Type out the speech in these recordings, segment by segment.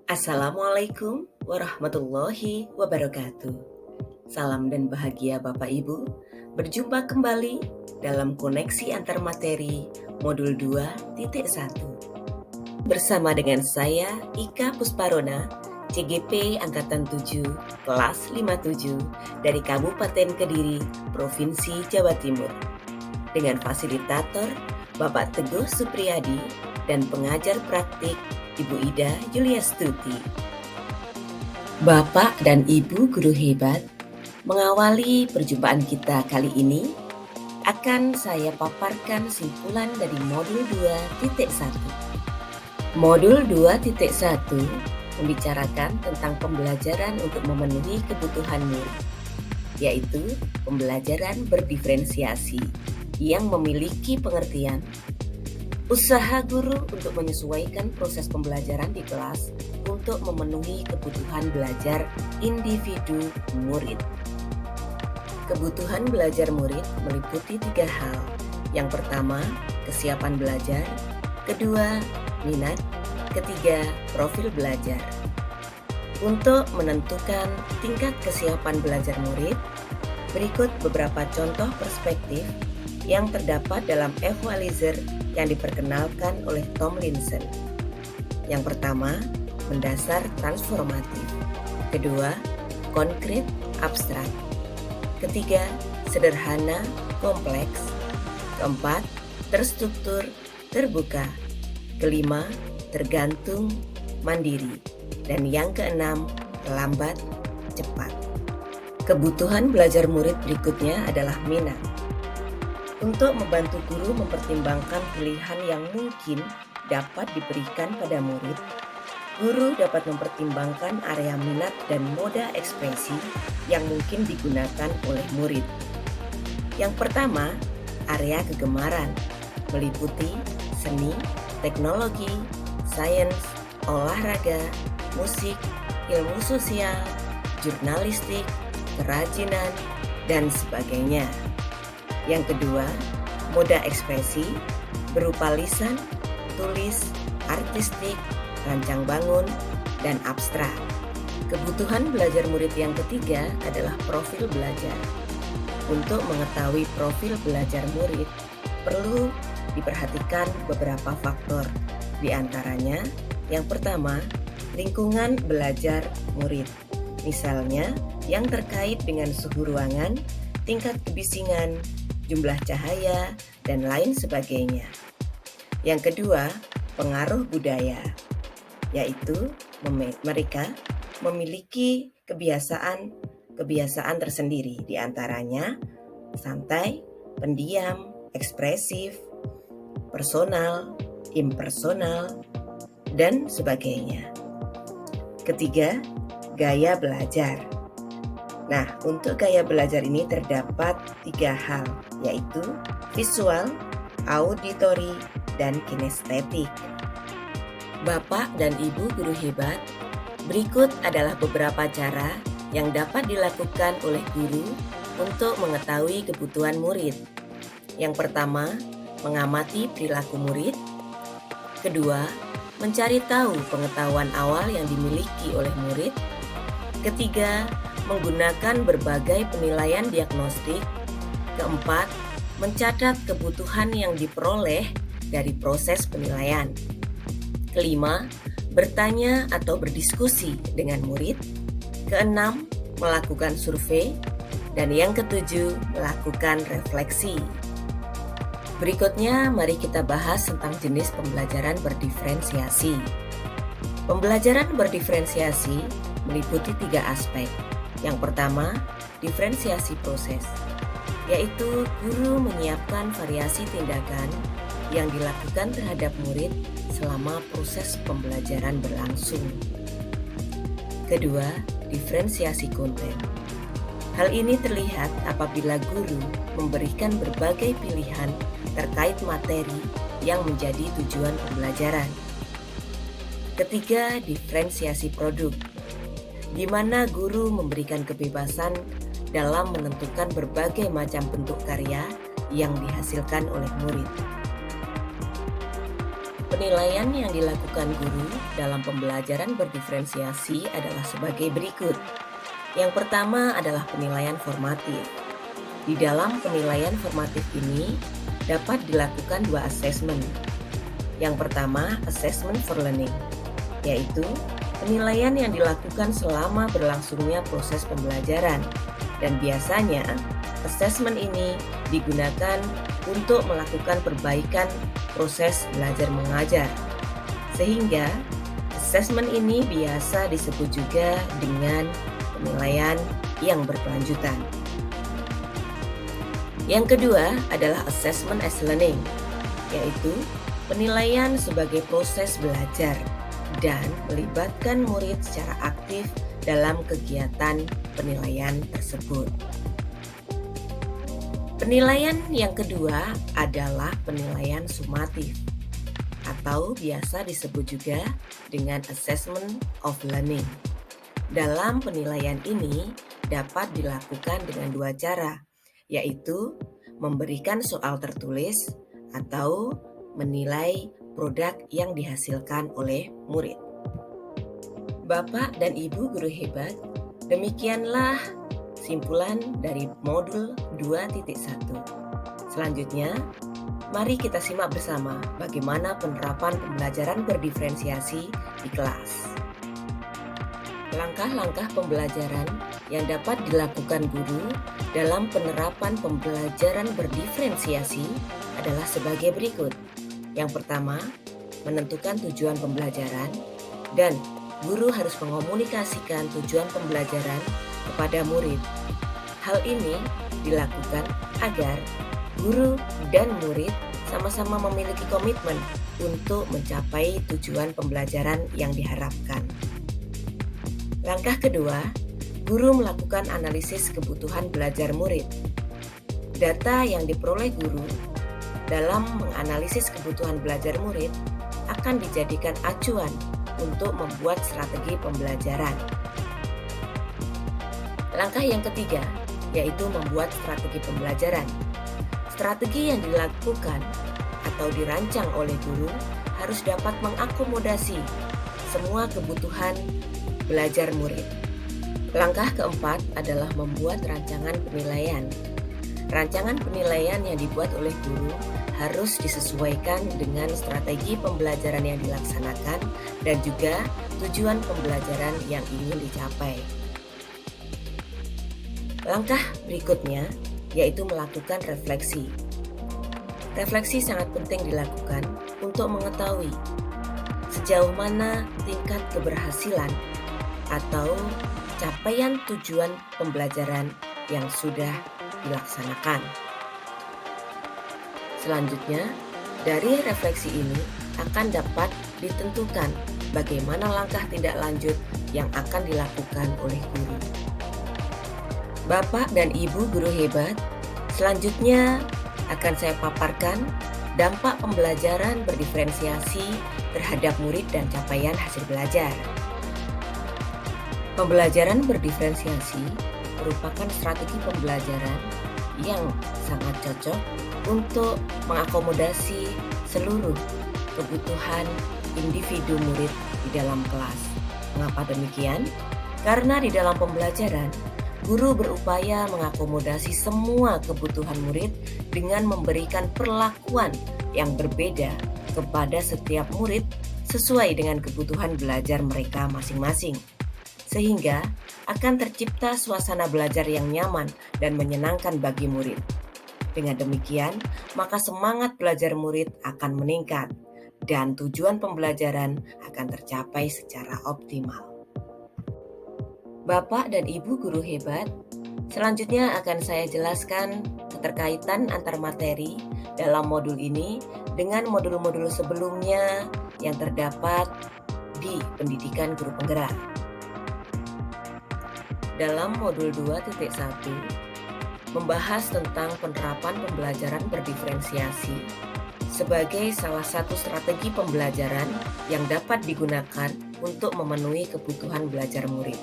Assalamualaikum warahmatullahi wabarakatuh. Salam dan bahagia Bapak Ibu. Berjumpa kembali dalam koneksi antar materi modul 2.1 bersama dengan saya Ika Pusparona, CGP Angkatan 7 kelas 57 dari Kabupaten Kediri, Provinsi Jawa Timur. Dengan fasilitator Bapak Teguh Supriyadi dan pengajar praktik Ibu Ida Yuliastuti. Bapak dan Ibu guru hebat, mengawali perjumpaan kita kali ini akan saya paparkan simpulan dari modul 2.1. Modul 2.1 membicarakan tentang pembelajaran untuk memenuhi kebutuhan murid, yaitu pembelajaran berdiferensiasi yang memiliki pengertian usaha guru untuk menyesuaikan proses pembelajaran di kelas untuk memenuhi kebutuhan belajar individu murid. Kebutuhan belajar murid meliputi 3 hal. Yang pertama, kesiapan belajar. Kedua, minat. Ketiga, profil belajar. Untuk menentukan tingkat kesiapan belajar murid, berikut beberapa contoh perspektif yang terdapat dalam equalizer yang diperkenalkan oleh Tomlinson. Yang pertama, mendasar transformatif. Kedua, konkret abstrak. Ketiga, sederhana kompleks. Keempat, terstruktur terbuka. Kelima, tergantung mandiri. Dan yang keenam, lambat cepat. Kebutuhan belajar murid berikutnya adalah minat. Untuk membantu guru mempertimbangkan pilihan yang mungkin dapat diberikan pada murid, guru dapat mempertimbangkan area minat dan moda ekspresi yang mungkin digunakan oleh murid. Yang pertama, area kegemaran, meliputi seni, teknologi, sains, olahraga, musik, ilmu sosial, jurnalistik, kerajinan, dan sebagainya. Yang kedua, moda ekspresi berupa lisan, tulis, artistik, rancang bangun, dan abstrak. Kebutuhan belajar murid yang ketiga adalah profil belajar. Untuk mengetahui profil belajar murid, perlu diperhatikan beberapa faktor. Di antaranya, yang pertama, lingkungan belajar murid. Misalnya, yang terkait dengan suhu ruangan, tingkat kebisingan, jumlah cahaya, dan lain sebagainya. Yang kedua, pengaruh budaya, yaitu mereka memiliki kebiasaan tersendiri, di antaranya santai, pendiam, ekspresif, personal, impersonal, dan sebagainya. Ketiga, gaya belajar. Nah, untuk gaya belajar ini terdapat 3 hal, yaitu visual, auditori, dan kinestetik. Bapak dan Ibu guru hebat, berikut adalah beberapa cara yang dapat dilakukan oleh guru untuk mengetahui kebutuhan murid. Yang pertama, mengamati perilaku murid. Kedua, mencari tahu pengetahuan awal yang dimiliki oleh murid. Ketiga, menggunakan berbagai penilaian diagnostik. Keempat, mencatat kebutuhan yang diperoleh dari proses penilaian. Kelima, bertanya atau berdiskusi dengan murid. Keenam, melakukan survei. Dan yang ketujuh, melakukan refleksi. Berikutnya, mari kita bahas tentang jenis pembelajaran berdiferensiasi. Pembelajaran berdiferensiasi meliputi 3 aspek. Yang pertama, diferensiasi proses, yaitu guru menyiapkan variasi tindakan yang dilakukan terhadap murid selama proses pembelajaran berlangsung. Kedua, diferensiasi konten. Hal ini terlihat apabila guru memberikan berbagai pilihan terkait materi yang menjadi tujuan pembelajaran. Ketiga, diferensiasi produk, di mana guru memberikan kebebasan dalam menentukan berbagai macam bentuk karya yang dihasilkan oleh murid. Penilaian yang dilakukan guru dalam pembelajaran berdiferensiasi adalah sebagai berikut. Yang pertama adalah penilaian formatif. Di dalam penilaian formatif ini dapat dilakukan dua asesmen. Yang pertama, assessment for learning, yaitu penilaian yang dilakukan selama berlangsungnya proses pembelajaran. Dan biasanya, assessment ini digunakan untuk melakukan perbaikan proses belajar mengajar. Sehingga, assessment ini biasa disebut juga dengan penilaian yang berkelanjutan. Yang kedua adalah assessment as learning, yaitu penilaian sebagai proses belajar dan melibatkan murid secara aktif dalam kegiatan penilaian tersebut. Penilaian yang kedua adalah penilaian sumatif atau biasa disebut juga dengan assessment of learning. Dalam penilaian ini dapat dilakukan dengan dua cara, yaitu memberikan soal tertulis atau menilai produk yang dihasilkan oleh murid. Bapak dan Ibu guru hebat, demikianlah simpulan dari modul 2.1. Selanjutnya, mari kita simak bersama bagaimana penerapan pembelajaran berdiferensiasi di kelas. Langkah-langkah pembelajaran yang dapat dilakukan guru dalam penerapan pembelajaran berdiferensiasi adalah sebagai berikut. Yang pertama, menentukan tujuan pembelajaran, dan guru harus mengomunikasikan tujuan pembelajaran kepada murid. Hal ini dilakukan agar guru dan murid sama-sama memiliki komitmen untuk mencapai tujuan pembelajaran yang diharapkan. Langkah kedua, guru melakukan analisis kebutuhan belajar murid. Data yang diperoleh guru dalam menganalisis kebutuhan belajar murid akan dijadikan acuan untuk membuat strategi pembelajaran. Langkah yang ketiga, yaitu membuat strategi pembelajaran. Strategi yang dilakukan atau dirancang oleh guru harus dapat mengakomodasi semua kebutuhan belajar murid. Langkah keempat adalah membuat rancangan penilaian. Rancangan penilaian yang dibuat oleh guru harus disesuaikan dengan strategi pembelajaran yang dilaksanakan dan juga tujuan pembelajaran yang ingin dicapai. Langkah berikutnya yaitu melakukan refleksi. Refleksi sangat penting dilakukan untuk mengetahui sejauh mana tingkat keberhasilan atau capaian tujuan pembelajaran yang sudah dilaksanakan. Selanjutnya, dari refleksi ini akan dapat ditentukan bagaimana langkah tindak lanjut yang akan dilakukan oleh guru. Bapak dan Ibu guru hebat, selanjutnya akan saya paparkan dampak pembelajaran berdiferensiasi terhadap murid dan capaian hasil belajar. Pembelajaran berdiferensiasi merupakan strategi pembelajaran yang sangat cocok untuk mengakomodasi seluruh kebutuhan individu murid di dalam kelas. Mengapa demikian? Karena di dalam pembelajaran, guru berupaya mengakomodasi semua kebutuhan murid dengan memberikan perlakuan yang berbeda kepada setiap murid sesuai dengan kebutuhan belajar mereka masing-masing. Sehingga akan tercipta suasana belajar yang nyaman dan menyenangkan bagi murid. Dengan demikian, maka semangat belajar murid akan meningkat dan tujuan pembelajaran akan tercapai secara optimal. Bapak dan Ibu guru hebat, selanjutnya akan saya jelaskan keterkaitan antar materi dalam modul ini dengan modul-modul sebelumnya yang terdapat di pendidikan guru penggerak. Dalam modul 2.1 membahas tentang penerapan pembelajaran berdiferensiasi sebagai salah satu strategi pembelajaran yang dapat digunakan untuk memenuhi kebutuhan belajar murid.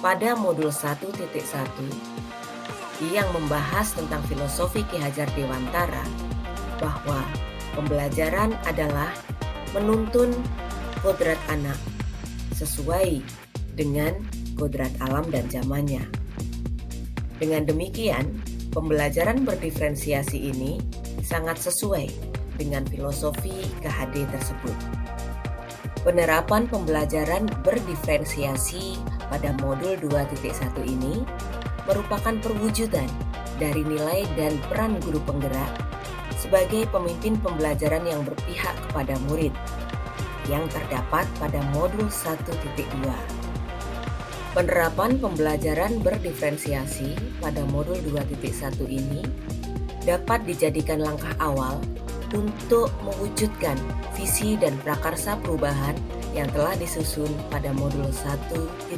Pada modul 1.1 yang membahas tentang filosofi Ki Hajar Dewantara bahwa Pembelajaran adalah menuntun kodrat anak sesuai dengan kodrat alam dan zamannya. Dengan demikian, pembelajaran berdiferensiasi ini sangat sesuai dengan filosofi KHD tersebut. Penerapan pembelajaran berdiferensiasi pada modul 2.1 ini merupakan perwujudan dari nilai dan peran guru penggerak sebagai pemimpin pembelajaran yang berpihak kepada murid yang terdapat pada modul 1.2. Penerapan pembelajaran berdiferensiasi pada modul 2.1 ini dapat dijadikan langkah awal untuk mewujudkan visi dan prakarsa perubahan yang telah disusun pada modul 1.3.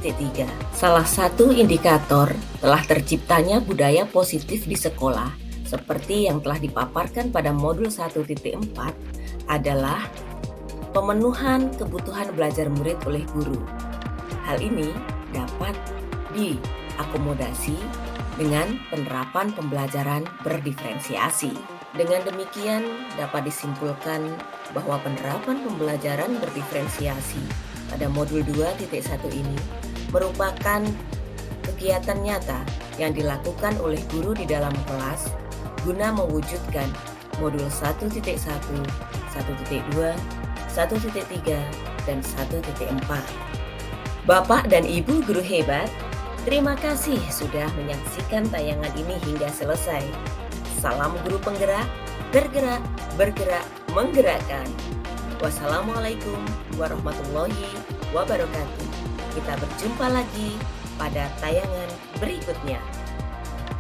Salah satu indikator telah terciptanya budaya positif di sekolah seperti yang telah dipaparkan pada modul 1.4 adalah pemenuhan kebutuhan belajar murid oleh guru. Hal ini dapat diakomodasi dengan penerapan pembelajaran berdiferensiasi. Dengan demikian dapat disimpulkan bahwa penerapan pembelajaran berdiferensiasi pada modul 2.1 ini merupakan kegiatan nyata yang dilakukan oleh guru di dalam kelas guna mewujudkan modul 1.1, 1.2, 1.3, dan 1.4. Bapak dan Ibu guru hebat, terima kasih sudah menyaksikan tayangan ini hingga selesai. Salam guru penggerak, bergerak, bergerak, menggerakkan. Wassalamualaikum warahmatullahi wabarakatuh. Kita berjumpa lagi pada tayangan berikutnya.